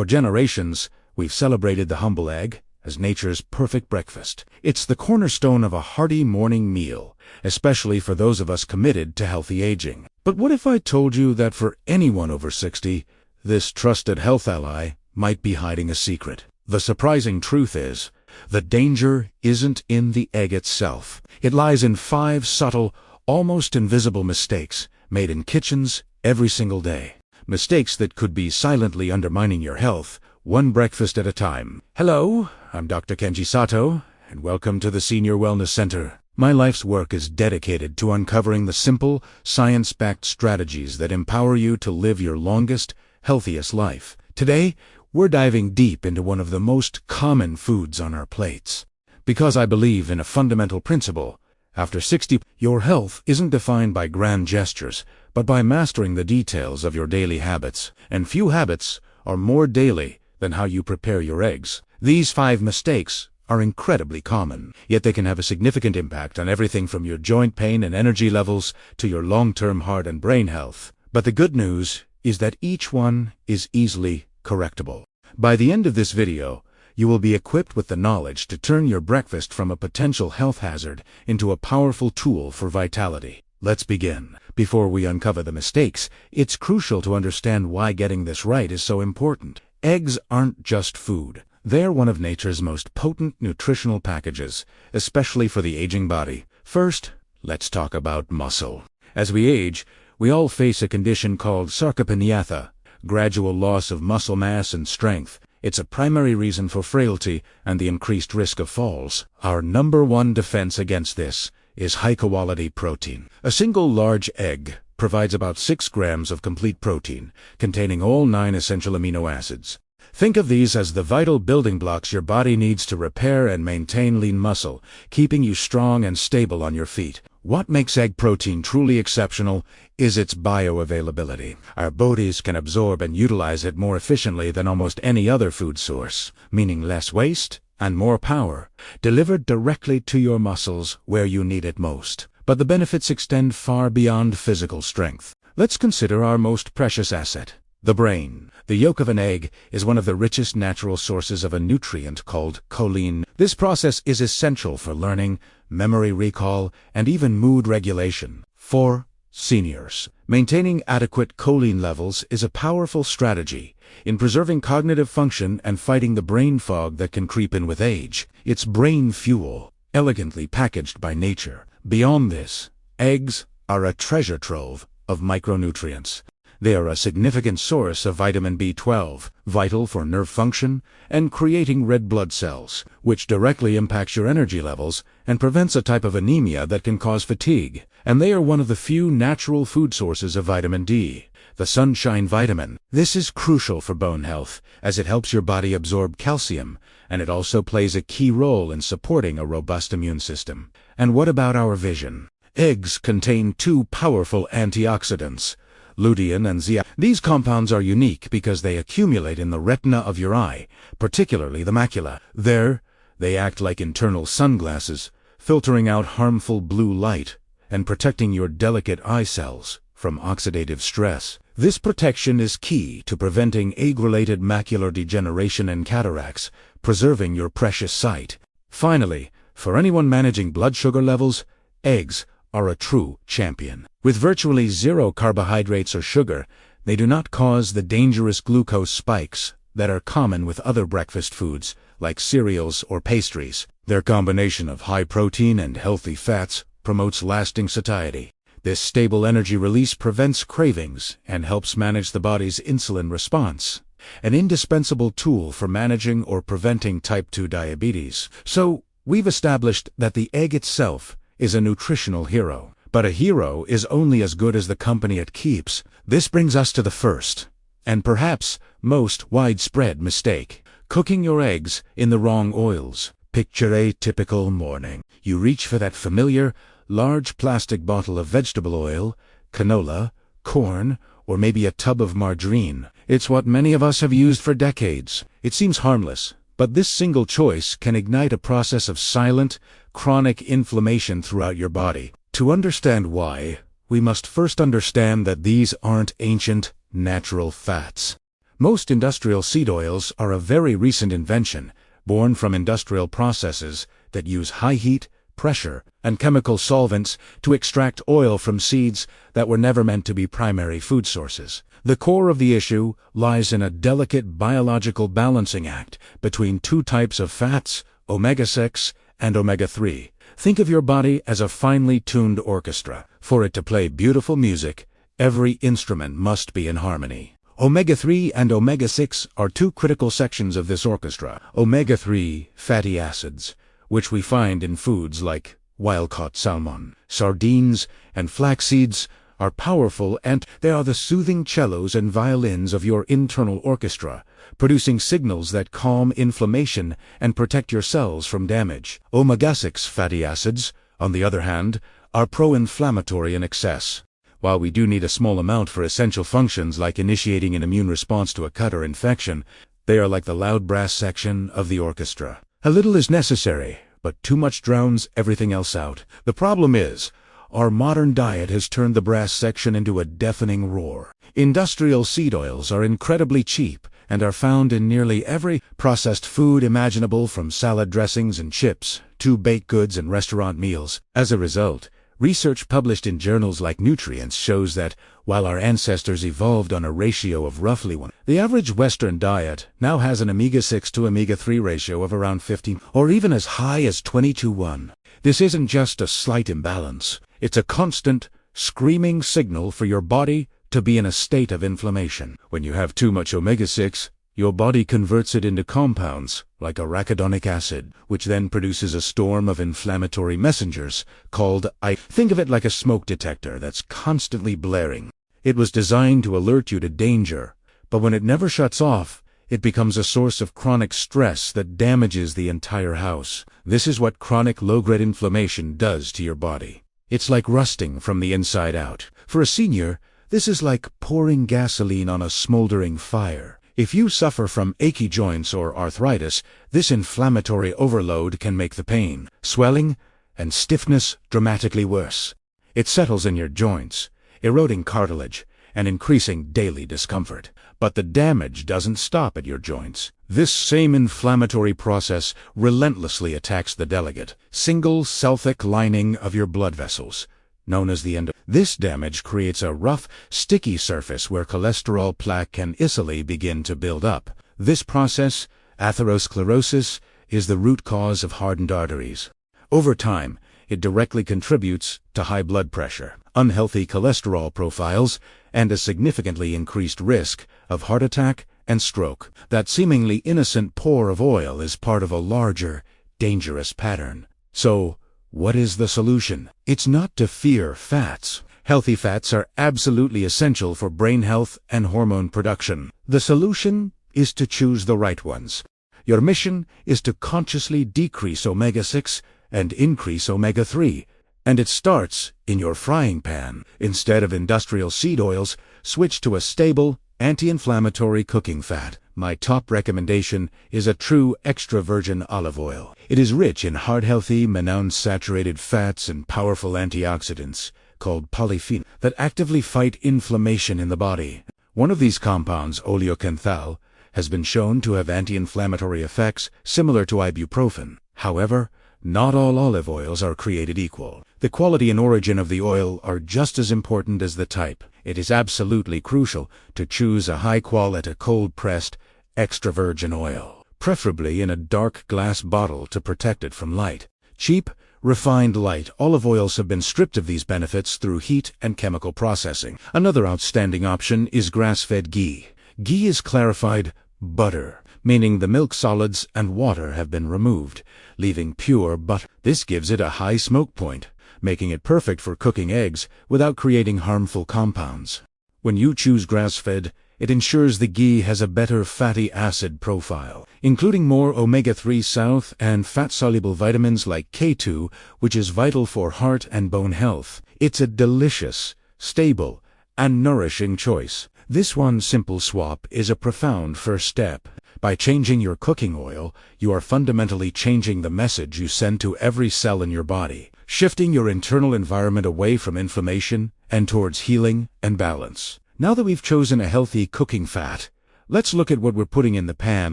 For generations, we've celebrated the humble egg as nature's perfect breakfast. It's the cornerstone of a hearty morning meal, especially for those of us committed to healthy aging. But what if I told you that for anyone over 60, this trusted health ally might be hiding a secret? The surprising truth is, the danger isn't in the egg itself. It lies in 5 subtle, almost invisible mistakes made in kitchens every single day. Mistakes that could be silently undermining your health, one breakfast at a time. Hello, I'm Dr. Kenji Sato, and welcome to the Senior Wellness Center. My life's work is dedicated to uncovering the simple, science-backed strategies that empower you to live your longest, healthiest life. Today, we're diving deep into one of the most common foods on our plates. Because I believe in a fundamental principle, after 60, your health isn't defined by grand gestures, but by mastering the details of your daily habits. And few habits are more daily than how you prepare your eggs. These 5 mistakes are incredibly common, yet they can have a significant impact on everything from your joint pain and energy levels to your long-term heart and brain health. But the good news is that each one is easily correctable. By the end of this video, you will be equipped with the knowledge to turn your breakfast from a potential health hazard into a powerful tool for vitality. Let's begin. Before we uncover the mistakes, it's crucial to understand why getting this right is so important. Eggs aren't just food. They're one of nature's most potent nutritional packages, especially for the aging body. First, let's talk about muscle. As we age, we all face a condition called sarcopenia, gradual loss of muscle mass and strength. It's a primary reason for frailty and the increased risk of falls. Our number one defense against this is high-quality protein. A single large egg provides about 6 grams of complete protein, containing all 9 essential amino acids. Think of these as the vital building blocks your body needs to repair and maintain lean muscle, keeping you strong and stable on your feet. What makes egg protein truly exceptional is its bioavailability. Our bodies can absorb and utilize it more efficiently than almost any other food source, meaning less waste and more power, delivered directly to your muscles where you need it most. But the benefits extend far beyond physical strength. Let's consider our most precious asset, the brain. The yolk of an egg is one of the richest natural sources of a nutrient called choline. This process is essential for learning, memory recall, and even mood regulation. For seniors, maintaining adequate choline levels is a powerful strategy in preserving cognitive function and fighting the brain fog that can creep in with age. It's brain fuel, elegantly packaged by nature. Beyond this, eggs are a treasure trove of micronutrients. They are a significant source of vitamin B12, vital for nerve function and creating red blood cells, which directly impacts your energy levels and prevents a type of anemia that can cause fatigue. And they are one of the few natural food sources of vitamin D, the sunshine vitamin. This is crucial for bone health, as it helps your body absorb calcium, and it also plays a key role in supporting a robust immune system. And what about our vision? Eggs contain 2 powerful antioxidants, lutein and zeaxanthin. These compounds are unique because they accumulate in the retina of your eye, particularly the macula. There, they act like internal sunglasses, filtering out harmful blue light and protecting your delicate eye cells from oxidative stress. This protection is key to preventing age-related macular degeneration and cataracts, preserving your precious sight. Finally, for anyone managing blood sugar levels, eggs are a true champion. With virtually 0 carbohydrates or sugar, they do not cause the dangerous glucose spikes that are common with other breakfast foods like cereals or pastries. Their combination of high protein and healthy fats promotes lasting satiety. This stable energy release prevents cravings and helps manage the body's insulin response, an indispensable tool for managing or preventing type 2 diabetes. So, we've established that the egg itself is a nutritional hero. But a hero is only as good as the company it keeps. This brings us to the first, and perhaps most widespread mistake: cooking your eggs in the wrong oils. Picture a typical morning. You reach for that familiar, large plastic bottle of vegetable oil, canola, corn, or maybe a tub of margarine. It's what many of us have used for decades. It seems harmless, but this single choice can ignite a process of silent, chronic inflammation throughout your body. To understand why, we must first understand that these aren't ancient, natural fats. Most industrial seed oils are a very recent invention, born from industrial processes that use high heat, pressure, and chemical solvents to extract oil from seeds that were never meant to be primary food sources. The core of the issue lies in a delicate biological balancing act between two types of fats, omega-6 and omega-3. Think of your body as a finely tuned orchestra. For it to play beautiful music, every instrument must be in harmony. Omega-3 and omega-6 are two critical sections of this orchestra. Omega-3 fatty acids, which we find in foods like wild-caught salmon, sardines, and flax seeds, are powerful, and they are the soothing cellos and violins of your internal orchestra, producing signals that calm inflammation and protect your cells from damage. Omega-6 fatty acids, on the other hand, are pro-inflammatory in excess. While we do need a small amount for essential functions like initiating an immune response to a cut or infection, they are like the loud brass section of the orchestra. A little is necessary, but too much drowns everything else out. The problem is, our modern diet has turned the brass section into a deafening roar. Industrial seed oils are incredibly cheap and are found in nearly every processed food imaginable, from salad dressings and chips to baked goods and restaurant meals. As a result, research published in journals like Nutrients shows that, while our ancestors evolved on a ratio of roughly 1, the average Western diet now has an omega-6 to omega-3 ratio of around 15, or even as high as 20:1. This isn't just a slight imbalance. It's a constant, screaming signal for your body to be in a state of inflammation. When you have too much omega-6, your body converts it into compounds, like arachidonic acid, which then produces a storm of inflammatory messengers called Think of it like a smoke detector that's constantly blaring. It was designed to alert you to danger, but when it never shuts off, it becomes a source of chronic stress that damages the entire house. This is what chronic low-grade inflammation does to your body. It's like rusting from the inside out. For a senior, this is like pouring gasoline on a smoldering fire. If you suffer from achy joints or arthritis, this inflammatory overload can make the pain, swelling, and stiffness dramatically worse. It settles in your joints, eroding cartilage and increasing daily discomfort. But the damage doesn't stop at your joints. This same inflammatory process relentlessly attacks the delicate, single cell-thick lining of your blood vessels, known as the endothelium. This damage creates a rough, sticky surface where cholesterol plaque can easily begin to build up. This process, atherosclerosis, is the root cause of hardened arteries. Over time, it directly contributes to high blood pressure, unhealthy cholesterol profiles, and a significantly increased risk of heart attack and stroke. That seemingly innocent pour of oil is part of a larger, dangerous pattern. So, what is the solution? It's not to fear fats. Healthy fats are absolutely essential for brain health and hormone production. The solution is to choose the right ones. Your mission is to consciously decrease omega-6 and increase omega-3. And it starts in your frying pan. Instead of industrial seed oils, switch to a stable, anti-inflammatory cooking fat. My top recommendation is a true extra virgin olive oil. It is rich in heart-healthy, monounsaturated fats and powerful antioxidants, called polyphenols, that actively fight inflammation in the body. One of these compounds, oleocanthal, has been shown to have anti-inflammatory effects similar to ibuprofen. However, not all olive oils are created equal. The quality and origin of the oil are just as important as the type. It is absolutely crucial to choose a high-quality, cold-pressed, extra virgin oil, preferably in a dark glass bottle to protect it from light. Cheap, refined light olive oils have been stripped of these benefits through heat and chemical processing. Another outstanding option is grass-fed ghee. Ghee is clarified butter, meaning the milk solids and water have been removed, leaving pure butter. This gives it a high smoke point, making it perfect for cooking eggs without creating harmful compounds. When you choose grass-fed, it ensures the ghee has a better fatty acid profile, including more omega-3 south and fat-soluble vitamins like K2, which is vital for heart and bone health. It's a delicious, stable, and nourishing choice. This one simple swap is a profound first step. By changing your cooking oil, you are fundamentally changing the message you send to every cell in your body, shifting your internal environment away from inflammation and towards healing and balance. Now that we've chosen a healthy cooking fat, Let's look at what we're putting in the pan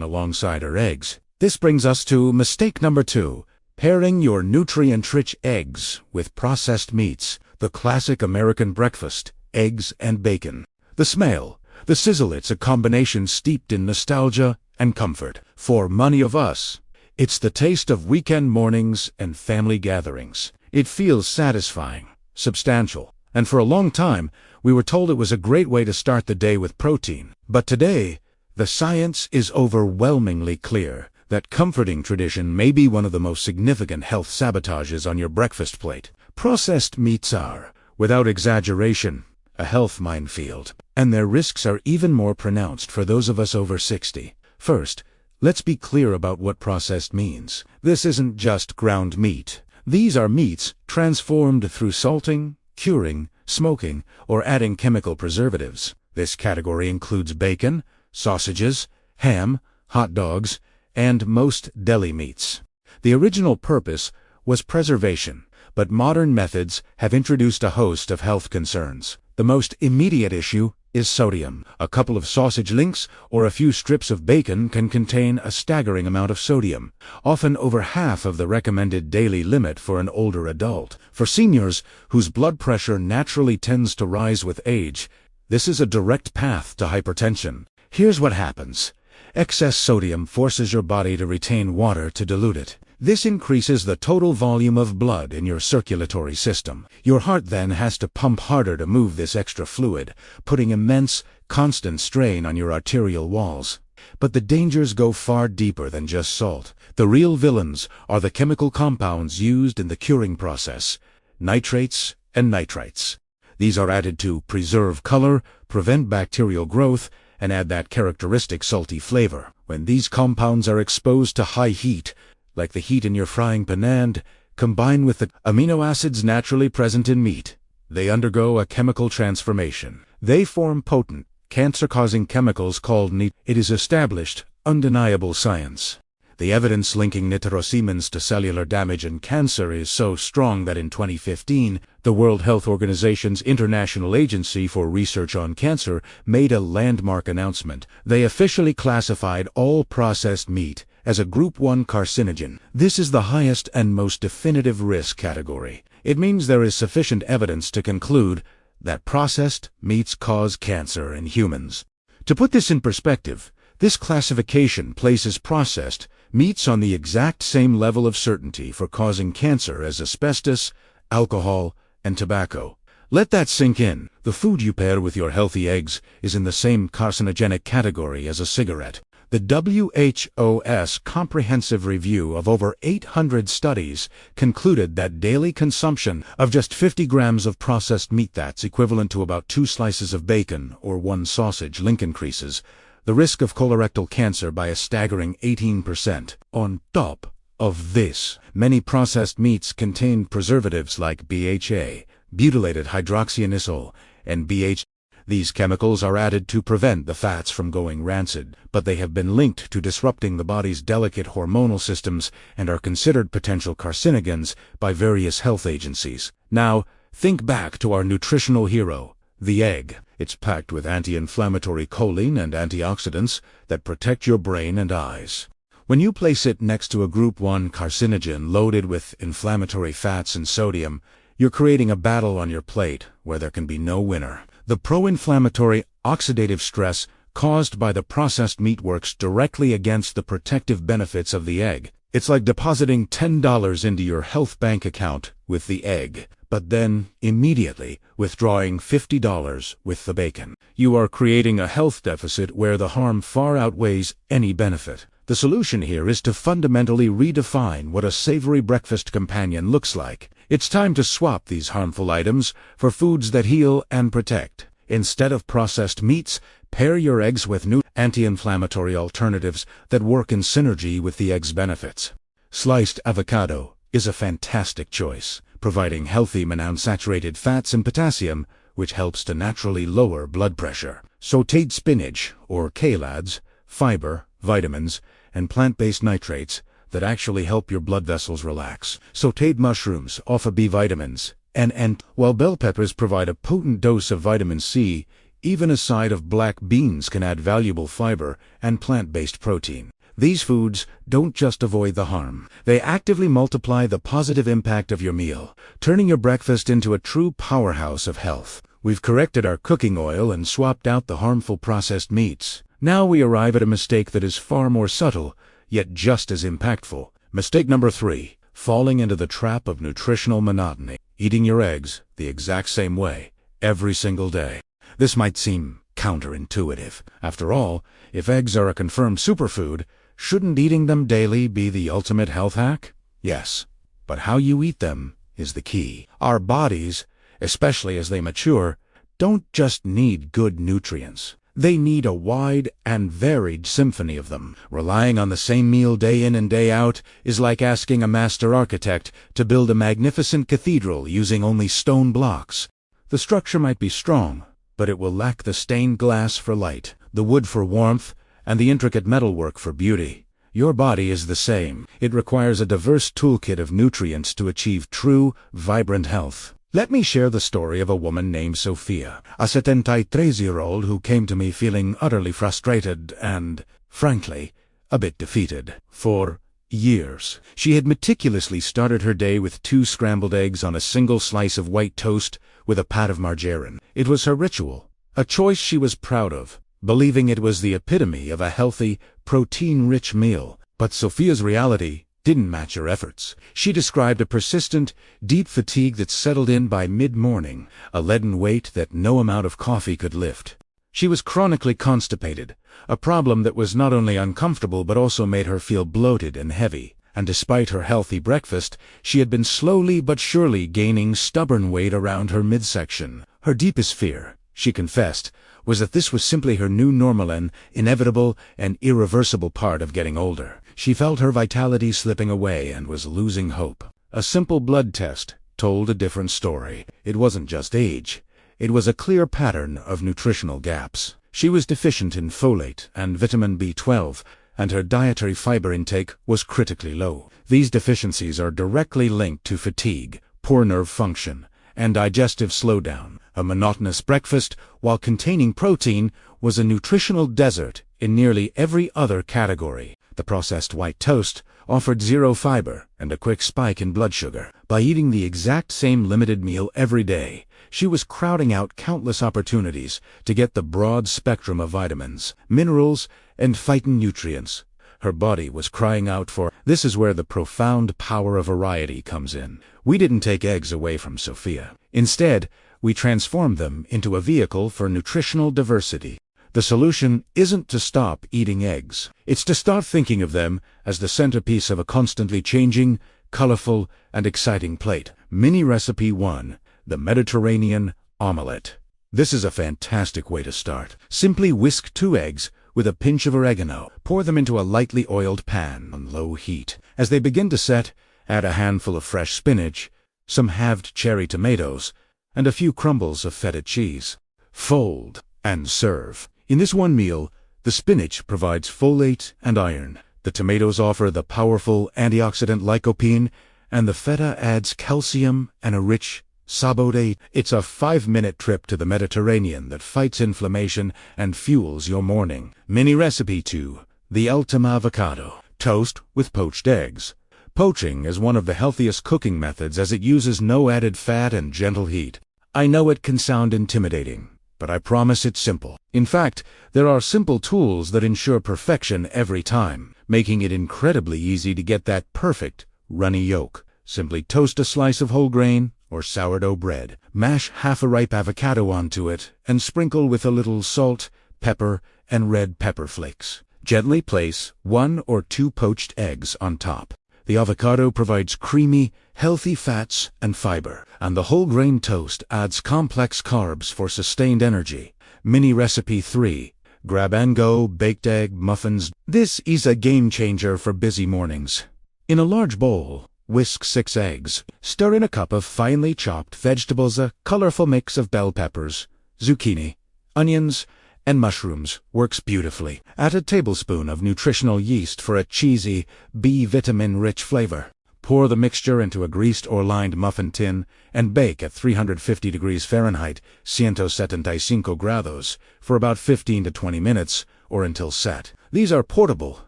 alongside our eggs. This brings us to mistake number 2. Pairing your nutrient-rich eggs with processed meats, the classic American breakfast, eggs and bacon. The smell, the sizzle, it's a combination steeped in nostalgia and comfort. For many of us, it's the taste of weekend mornings and family gatherings. It feels satisfying, substantial, and for a long time, we were told it was a great way to start the day with protein. But today, the science is overwhelmingly clear that comforting tradition may be one of the most significant health sabotages on your breakfast plate. Processed meats are, without exaggeration, a health minefield, and their risks are even more pronounced for those of us over 60. First, let's be clear about what processed means. This isn't just ground meat. These are meats transformed through salting, curing, smoking, or adding chemical preservatives. This category includes bacon, sausages, ham, hot dogs, and most deli meats. The original purpose was preservation, but modern methods have introduced a host of health concerns. The most immediate issue is sodium. A couple of sausage links or a few strips of bacon can contain a staggering amount of sodium, often over half of the recommended daily limit for an older adult. For seniors whose blood pressure naturally tends to rise with age, this is a direct path to hypertension. Here's what happens. Excess sodium forces your body to retain water to dilute it. This increases the total volume of blood in your circulatory system. Your heart then has to pump harder to move this extra fluid, putting immense, constant strain on your arterial walls. But the dangers go far deeper than just salt. The real villains are the chemical compounds used in the curing process, nitrates and nitrites. These are added to preserve color, prevent bacterial growth, and add that characteristic salty flavor. When these compounds are exposed to high heat, like the heat in your frying pan, and combine with the amino acids naturally present in meat, they undergo a chemical transformation. They form potent, cancer-causing chemicals called nit. It is established, undeniable science. The evidence linking nitrosamines to cellular damage and cancer is so strong that in 2015, the World Health Organization's International Agency for Research on Cancer made a landmark announcement. They officially classified all processed meat as a Group 1 carcinogen. This is the highest and most definitive risk category. It means there is sufficient evidence to conclude that processed meats cause cancer in humans. To put this in perspective, this classification places processed meats on the exact same level of certainty for causing cancer as asbestos, alcohol, and tobacco. Let that sink in. The food you pair with your healthy eggs is in the same carcinogenic category as a cigarette. The WHO's comprehensive review of over 800 studies concluded that daily consumption of just 50 grams of processed meat, that's equivalent to about 2 slices of bacon or 1 sausage link, increases the risk of colorectal cancer by a staggering 18%. On top of this, many processed meats contain preservatives like BHA, butylated hydroxyanisole, and BH. These chemicals are added to prevent the fats from going rancid, but they have been linked to disrupting the body's delicate hormonal systems and are considered potential carcinogens by various health agencies. Now, think back to our nutritional hero, the egg. It's packed with anti-inflammatory choline and antioxidants that protect your brain and eyes. When you place it next to a Group 1 carcinogen loaded with inflammatory fats and sodium, you're creating a battle on your plate where there can be no winner. The pro-inflammatory oxidative stress caused by the processed meat works directly against the protective benefits of the egg. It's like depositing $10 into your health bank account with the egg, but then immediately withdrawing $50 with the bacon. You are creating a health deficit where the harm far outweighs any benefit. The solution here is to fundamentally redefine what a savory breakfast companion looks like. It's time to swap these harmful items for foods that heal and protect. Instead of processed meats, pair your eggs with new anti-inflammatory alternatives that work in synergy with the egg's benefits. Sliced avocado is a fantastic choice, providing healthy monounsaturated fats and potassium, which helps to naturally lower blood pressure. Sautéed spinach, or kale, adds fiber, vitamins, and plant-based nitrates that actually help your blood vessels relax. Sautéed mushrooms offer B vitamins, and while bell peppers provide a potent dose of vitamin C, Even a side of black beans can add valuable fiber and plant-based protein. These foods don't just avoid the harm. They actively multiply the positive impact of your meal, turning your breakfast into a true powerhouse of health. We've corrected our cooking oil and swapped out the harmful processed meats. Now we arrive at a mistake that is far more subtle, yet just as impactful. Mistake number 3. Falling into the trap of nutritional monotony. Eating your eggs the exact same way, every single day. This might seem counterintuitive. After all, if eggs are a confirmed superfood, shouldn't eating them daily be the ultimate health hack? Yes, but how you eat them is the key. Our bodies, especially as they mature, don't just need good nutrients. They need a wide and varied symphony of them. Relying on the same meal day in and day out is like asking a master architect to build a magnificent cathedral using only stone blocks. The structure might be strong, but it will lack the stained glass for light, the wood for warmth, and the intricate metalwork for beauty. Your body is the same. It requires a diverse toolkit of nutrients to achieve true, vibrant health. Let me share the story of a woman named Sophia, a 73-year-old who came to me feeling utterly frustrated and, frankly, a bit defeated. For years, she had meticulously started her day with 2 scrambled eggs on a single slice of white toast with a pat of margarine. It was her ritual, a choice she was proud of, believing it was the epitome of a healthy, protein-rich meal. But Sophia's reality didn't match her efforts. She described a persistent, deep fatigue that settled in by mid-morning, a leaden weight that no amount of coffee could lift. She was chronically constipated, a problem that was not only uncomfortable but also made her feel bloated and heavy. And despite her healthy breakfast, she had been slowly but surely gaining stubborn weight around her midsection. Her deepest fear, she confessed, was that this was simply her new normal, an inevitable and irreversible part of getting older. She felt her vitality slipping away and was losing hope. A simple blood test told a different story. It wasn't just age. It was a clear pattern of nutritional gaps. She was deficient in folate and vitamin B12, and her dietary fiber intake was critically low. These deficiencies are directly linked to fatigue, poor nerve function, and digestive slowdown. A monotonous breakfast, while containing protein, was a nutritional desert in nearly every other category. The processed white toast offered 0 fiber and a quick spike in blood sugar. By eating the exact same limited meal every day, she was crowding out countless opportunities to get the broad spectrum of vitamins, minerals, and phytonutrients her body was crying out for. This is where the profound power of variety comes in. We didn't take eggs away from Sophia. Instead, we transformed them into a vehicle for nutritional diversity. The solution isn't to stop eating eggs. It's to start thinking of them as the centerpiece of a constantly changing, colorful, and exciting plate. Mini Recipe 1. The Mediterranean Omelette. This is a fantastic way to start. Simply whisk 2 eggs with a pinch of oregano. Pour them into a lightly oiled pan on low heat. As they begin to set, add a handful of fresh spinach, some halved cherry tomatoes, and a few crumbles of feta cheese. Fold and serve. In this one meal, the spinach provides folate and iron. The tomatoes offer the powerful antioxidant lycopene, and the feta adds calcium and a rich sabote. It's a 5-minute trip to the Mediterranean that fights inflammation and fuels your morning. Mini Recipe 2. The Ultima Avocado. Toast with poached eggs. Poaching is one of the healthiest cooking methods as it uses no added fat and gentle heat. I know it can sound intimidating, but I promise it's simple. In fact, there are simple tools that ensure perfection every time, making it incredibly easy to get that perfect, runny yolk. Simply toast a slice of whole grain or sourdough bread. Mash half a ripe avocado onto it and sprinkle with a little salt, pepper, and red pepper flakes. Gently place 1 or 2 poached eggs on top. The avocado provides creamy, healthy fats and fiber, and the whole grain toast adds complex carbs for sustained energy. Mini Recipe 3. Grab-and-go baked egg muffins. This is a game changer for busy mornings. In a large bowl, whisk 6 eggs. Stir in a cup of finely chopped vegetables. A colorful mix of bell peppers, zucchini, onions, and mushrooms works beautifully. Add a tablespoon of nutritional yeast for a cheesy, B-vitamin-rich flavor. Pour the mixture into a greased or lined muffin tin and bake at 350 degrees Fahrenheit, 175 grados, for about 15 to 20 minutes or until set. These are portable,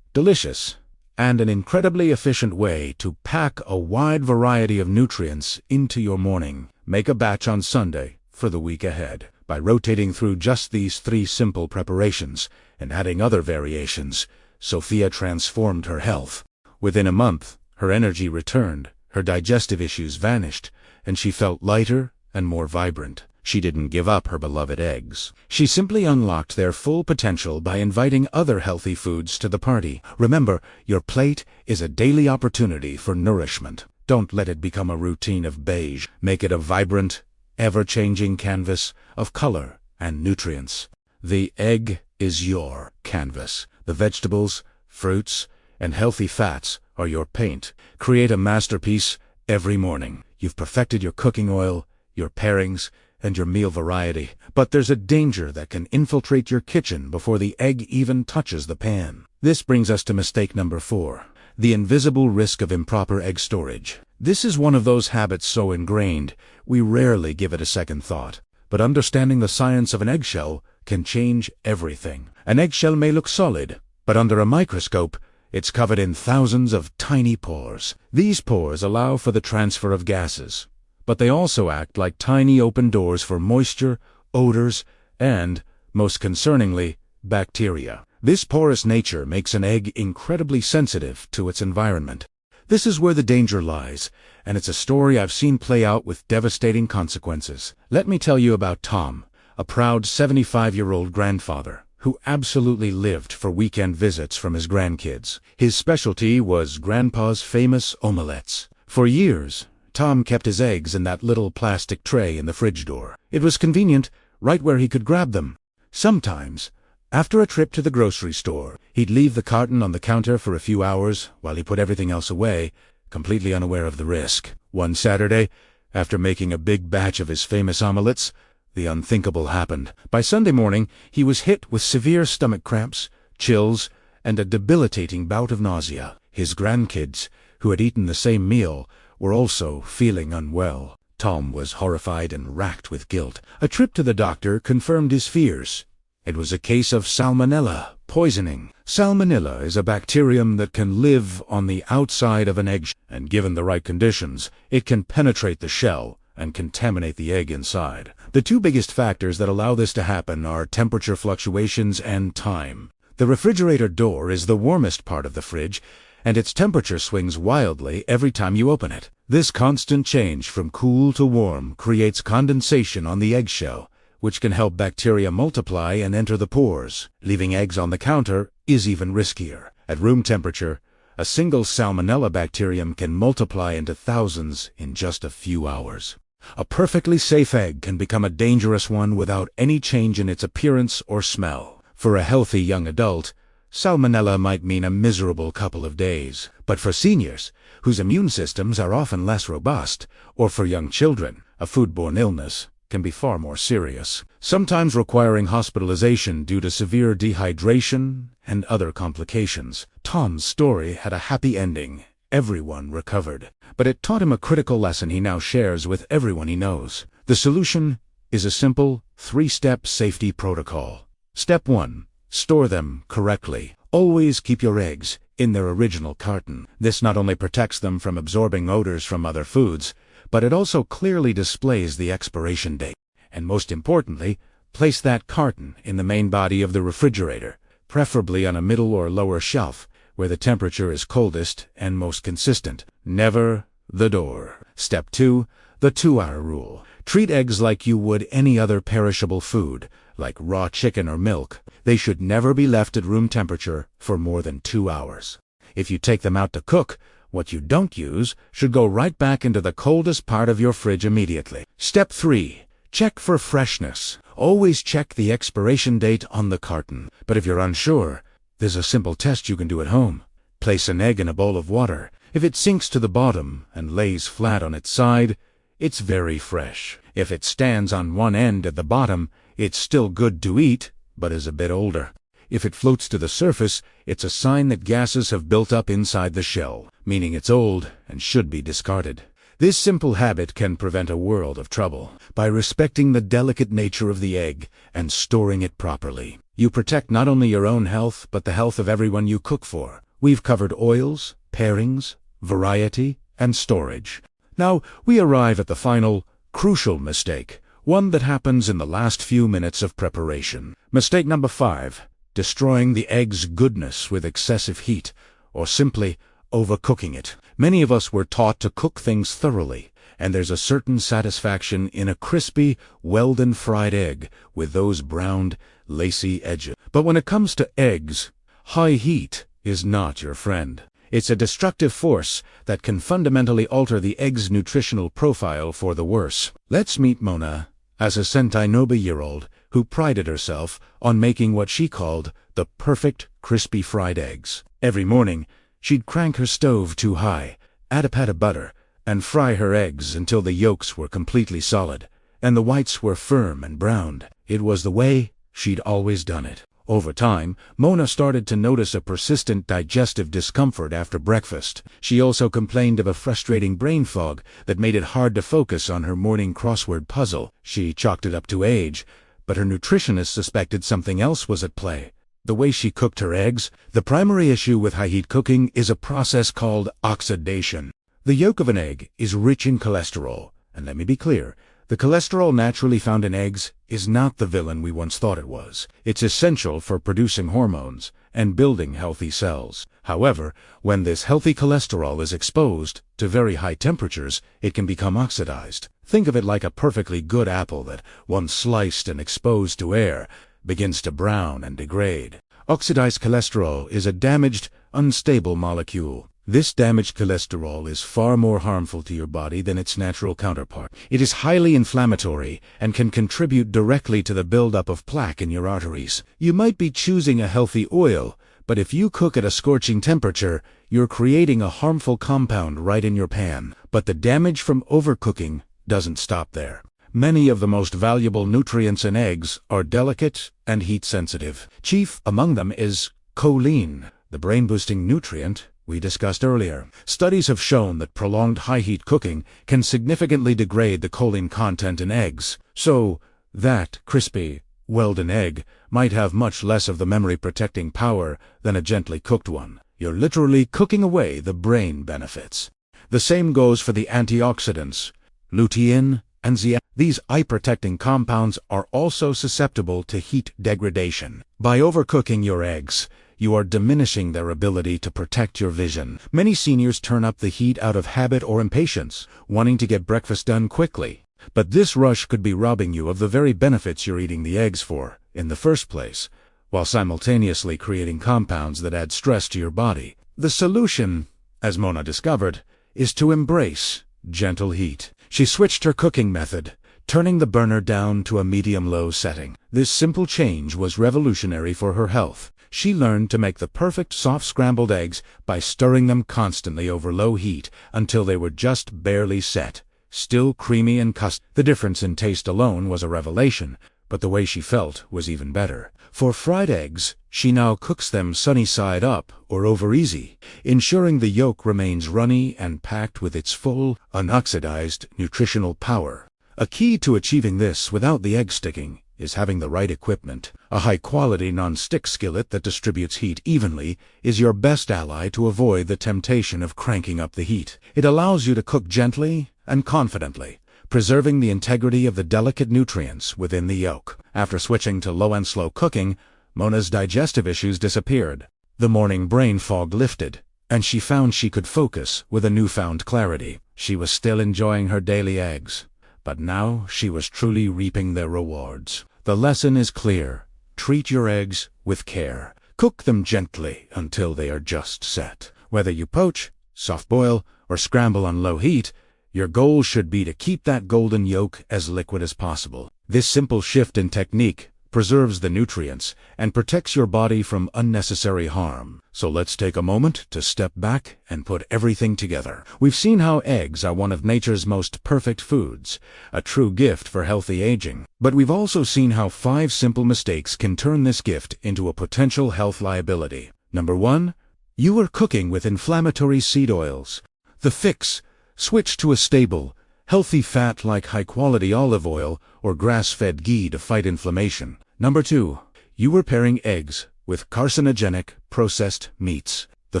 delicious, and an incredibly efficient way to pack a wide variety of nutrients into your morning. Make a batch on Sunday for the week ahead. By rotating through just these 3 simple preparations and adding other variations, Sophia transformed her health. Within a month, her energy returned, her digestive issues vanished, and she felt lighter and more vibrant. She didn't give up her beloved eggs. She simply unlocked their full potential by inviting other healthy foods to the party. Remember, your plate is a daily opportunity for nourishment. Don't let it become a routine of beige. Make it a vibrant, ever-changing canvas of color and nutrients. The egg is your canvas. The vegetables, fruits, and healthy fats are your paint. Create a masterpiece every morning. You've perfected your cooking oil, your pairings, and your meal variety. But there's a danger that can infiltrate your kitchen before the egg even touches the pan. This brings us to mistake number 4. The invisible risk of improper egg storage. This is one of those habits so ingrained, we rarely give it a second thought. But understanding the science of an eggshell can change everything. An eggshell may look solid, but under a microscope, it's covered in thousands of tiny pores. These pores allow for the transfer of gases, but they also act like tiny open doors for moisture, odors, and, most concerningly, bacteria. This porous nature makes an egg incredibly sensitive to its environment. This is where the danger lies, and it's a story I've seen play out with devastating consequences. Let me tell you about Tom, a proud 75-year-old grandfather who absolutely lived for weekend visits from his grandkids. His specialty was Grandpa's famous omelettes. For years, Tom kept his eggs in that little plastic tray in the fridge door. It was convenient, right where he could grab them. Sometimes, after a trip to the grocery store, he'd leave the carton on the counter for a few hours while he put everything else away, completely unaware of the risk. One Saturday, after making a big batch of his famous omelettes, the unthinkable happened. By Sunday morning, he was hit with severe stomach cramps, chills, and a debilitating bout of nausea. His grandkids, who had eaten the same meal, were also feeling unwell. Tom was horrified and racked with guilt. A trip to the doctor confirmed his fears. It was a case of salmonella poisoning. Salmonella is a bacterium that can live on the outside of an egg, and given the right conditions, it can penetrate the shell and contaminate the egg inside. The 2 biggest factors that allow this to happen are temperature fluctuations and time. The refrigerator door is the warmest part of the fridge, and its temperature swings wildly every time you open it. This constant change from cool to warm creates condensation on the eggshell, which can help bacteria multiply and enter the pores. Leaving eggs on the counter is even riskier. At room temperature, a single salmonella bacterium can multiply into thousands in just a few hours. A perfectly safe egg can become a dangerous one without any change in its appearance or smell. For a healthy young adult, salmonella might mean a miserable couple of days. But for seniors, whose immune systems are often less robust, or for young children, a foodborne illness can be far more serious, sometimes requiring hospitalization due to severe dehydration and other complications. Tom's story had a happy ending. Everyone recovered. But it taught him a critical lesson he now shares with everyone he knows. The solution is a simple 3-step safety protocol. Step 1. Store them correctly. Always keep your eggs in their original carton. This not only protects them from absorbing odors from other foods, but it also clearly displays the expiration date. And most importantly, place that carton in the main body of the refrigerator, preferably on a middle or lower shelf, where the temperature is coldest and most consistent. Never the door. Step 2. The 2-hour rule. Treat eggs like you would any other perishable food, like raw chicken or milk. They should never be left at room temperature for more than 2 hours. If you take them out to cook, what you don't use should go right back into the coldest part of your fridge immediately. Step 3. Check for freshness. Always check the expiration date on the carton. But if you're unsure, there's a simple test you can do at home. Place an egg in a bowl of water. If it sinks to the bottom and lays flat on its side, it's very fresh. If it stands on one end at the bottom, it's still good to eat, but is a bit older. If it floats to the surface, it's a sign that gases have built up inside the shell, meaning it's old and should be discarded. This simple habit can prevent a world of trouble. By respecting the delicate nature of the egg and storing it properly, you protect not only your own health, but the health of everyone you cook for. We've covered oils, pairings, variety, and storage. Now we arrive at the final, crucial mistake, one that happens in the last few minutes of preparation. Mistake number 5, destroying the egg's goodness with excessive heat, or simply overcooking it. Many of us were taught to cook things thoroughly, and there's a certain satisfaction in a crispy, well-done fried egg with those browned, lacy edges. But when it comes to eggs, high heat is not your friend. It's a destructive force that can fundamentally alter the egg's nutritional profile for the worse. Let's meet Mona, as a Sentai Noba-year-old who prided herself on making what she called the perfect crispy fried eggs. Every morning, she'd crank her stove too high, add a pat of butter, and fry her eggs until the yolks were completely solid, and the whites were firm and browned. It was the way she'd always done it. Over time, Mona started to notice a persistent digestive discomfort after breakfast. She also complained of a frustrating brain fog that made it hard to focus on her morning crossword puzzle. She chalked it up to age, but her nutritionist suspected something else was at play: the way she cooked her eggs. The primary issue with high-heat cooking is a process called oxidation. The yolk of an egg is rich in cholesterol, and let me be clear, the cholesterol naturally found in eggs is not the villain we once thought it was. It's essential for producing hormones and building healthy cells. However, when this healthy cholesterol is exposed to very high temperatures, it can become oxidized. Think of it like a perfectly good apple that, once sliced and exposed to air, begins to brown and degrade. Oxidized cholesterol is a damaged, unstable molecule. This damaged cholesterol is far more harmful to your body than its natural counterpart. It is highly inflammatory and can contribute directly to the buildup of plaque in your arteries. You might be choosing a healthy oil, but if you cook at a scorching temperature, you're creating a harmful compound right in your pan. But the damage from overcooking doesn't stop there. Many of the most valuable nutrients in eggs are delicate and heat-sensitive. Chief among them is choline, the brain-boosting nutrient we discussed earlier. Studies have shown that prolonged high-heat cooking can significantly degrade the choline content in eggs, so that crispy, well-done egg might have much less of the memory-protecting power than a gently cooked one. You're literally cooking away the brain benefits. The same goes for the antioxidants, lutein and zeaxanthin. These eye-protecting compounds are also susceptible to heat degradation. By overcooking your eggs, you are diminishing their ability to protect your vision. Many seniors turn up the heat out of habit or impatience, wanting to get breakfast done quickly. But this rush could be robbing you of the very benefits you're eating the eggs for in the first place, while simultaneously creating compounds that add stress to your body. The solution, as Mona discovered, is to embrace gentle heat. She switched her cooking method, turning the burner down to a medium-low setting. This simple change was revolutionary for her health. She learned to make the perfect soft scrambled eggs by stirring them constantly over low heat until they were just barely set, still creamy and custard. The difference in taste alone was a revelation, but the way she felt was even better. For fried eggs, she now cooks them sunny side up or over easy, ensuring the yolk remains runny and packed with its full, unoxidized nutritional power. A key to achieving this without the egg sticking is having the right equipment. A high-quality non-stick skillet that distributes heat evenly is your best ally to avoid the temptation of cranking up the heat. It allows you to cook gently and confidently, preserving the integrity of the delicate nutrients within the yolk. After switching to low and slow cooking, Mona's digestive issues disappeared. The morning brain fog lifted, and she found she could focus with a newfound clarity. She was still enjoying her daily eggs, but now she was truly reaping their rewards. The lesson is clear. Treat your eggs with care. Cook them gently until they are just set. Whether you poach, soft boil, or scramble on low heat, your goal should be to keep that golden yolk as liquid as possible. This simple shift in technique preserves the nutrients, and protects your body from unnecessary harm. So let's take a moment to step back and put everything together. We've seen how eggs are one of nature's most perfect foods, a true gift for healthy aging. But we've also seen how 5 simple mistakes can turn this gift into a potential health liability. Number 1. You are cooking with inflammatory seed oils. The fix: switch to a stable, healthy fat like high-quality olive oil or grass-fed ghee to fight inflammation. Number 2. You are pairing eggs with carcinogenic, processed meats. The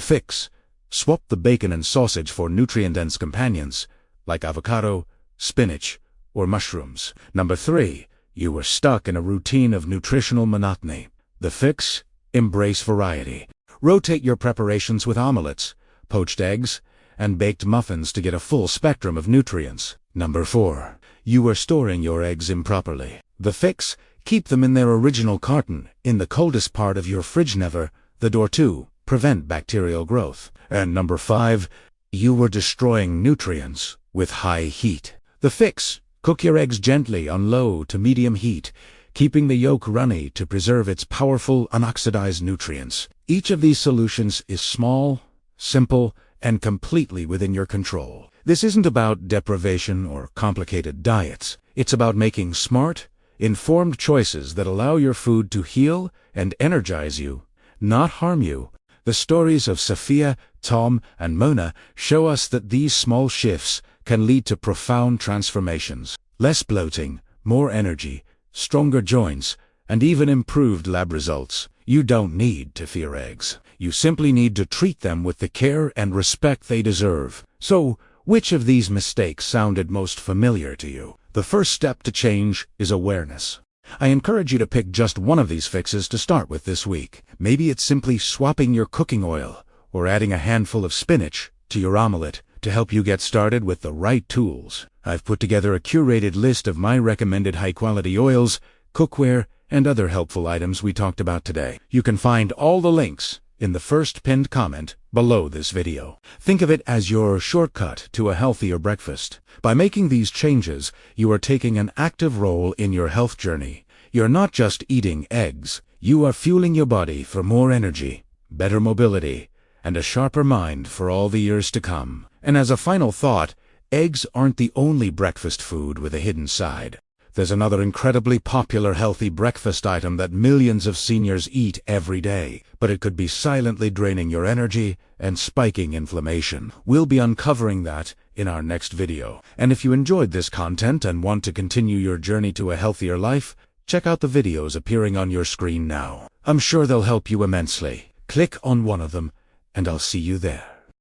fix: swap the bacon and sausage for nutrient-dense companions like avocado, spinach, or mushrooms. Number 3. You were stuck in a routine of nutritional monotony. The fix: embrace variety. Rotate your preparations with omelets, poached eggs, and baked muffins to get a full spectrum of nutrients. Number 4. You were storing your eggs improperly. The fix: keep them in their original carton, in the coldest part of your fridge, never the door to prevent bacterial growth. And number 5. You were destroying nutrients with high heat. The fix: cook your eggs gently on low to medium heat, keeping the yolk runny to preserve its powerful unoxidized nutrients. Each of these solutions is small, simple, and completely within your control. This isn't about deprivation or complicated diets. It's about making smart, informed choices that allow your food to heal and energize you, not harm you. The stories of Sophia, Tom, and Mona show us that these small shifts can lead to profound transformations. Less bloating, more energy, stronger joints, and even improved lab results. You don't need to fear eggs. You simply need to treat them with the care and respect they deserve. So, which of these mistakes sounded most familiar to you? The first step to change is awareness. I encourage you to pick just one of these fixes to start with this week. Maybe it's simply swapping your cooking oil, or adding a handful of spinach to your omelette to help you get started with the right tools. I've put together a curated list of my recommended high-quality oils, cookware, and other helpful items we talked about today. You can find all the links in the first pinned comment below this video. Think of it as your shortcut to a healthier breakfast. By making these changes, you are taking an active role in your health journey. You're not just eating eggs. You are fueling your body for more energy, better mobility, and a sharper mind for all the years to come. And as a final thought, eggs aren't the only breakfast food with a hidden side. There's another incredibly popular healthy breakfast item that millions of seniors eat every day, but it could be silently draining your energy and spiking inflammation. We'll be uncovering that in our next video. And if you enjoyed this content and want to continue your journey to a healthier life, check out the videos appearing on your screen now. I'm sure they'll help you immensely. Click on one of them, and I'll see you there.